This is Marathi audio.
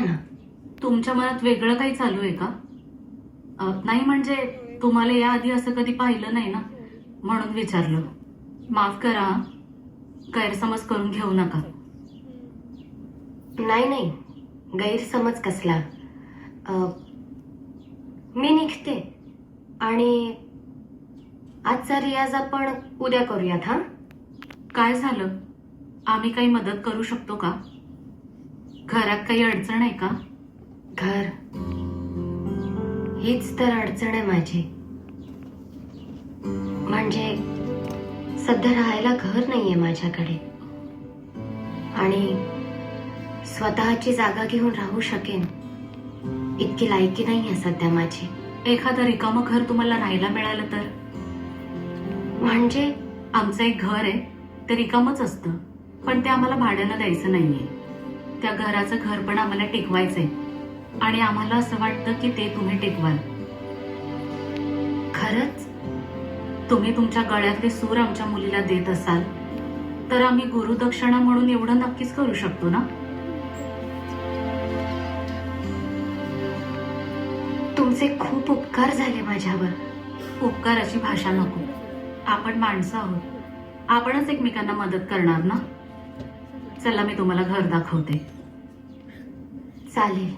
ना. तुमच्या मनात वेगळं काही चालू आहे का? नाही म्हणजे तुम्हाला याआधी असं कधी पाहिलं नाही ना, म्हणून विचारलं. माफ करा हं. गैरसमज करून घेऊ नका. नाही नाही, गैरसमज कसला. मी निघते आणि आजचा रियाज आपण उद्या करूयात. हा, काय झालं? आम्ही काही मदत करू शकतो का? घरात काही अडचण आहे का? घर हीच तर अडचण आहे माझी. म्हणजे सध्या राहायला घर नाहीये माझ्याकडे आणि स्वतःची जागा घेऊन राहू शकेन इतकी लायकी नाहीये सध्या माझी. एखादं रिकामं घर तुम्हाला राहायला मिळालं तर? म्हणजे आमचं एक घर आहे, ते रिकामच असतं, पण ते आम्हाला भाड्यानं द्यायचं नाहीये. त्या घराचं घर पण आम्हाला टिकवायचंय आणि आम्हाला असं वाटतं की ते तुम्ही टिकवाल. खरंच? तुम्ही तुमच्या गळ्यातले सूर आमच्या मुलीला देत असाल तर आम्ही गुरुदक्षिणा म्हणून एवढं नक्कीच करू शकतो ना. तुमचे खूप उपकार झाले माझ्यावर. उपकाराची भाषा नको. आपण माणसं आहोत, आपणच एकमेकांना मदत करणार ना. चला मी तुम्हाला घर दाखवते. चालेल.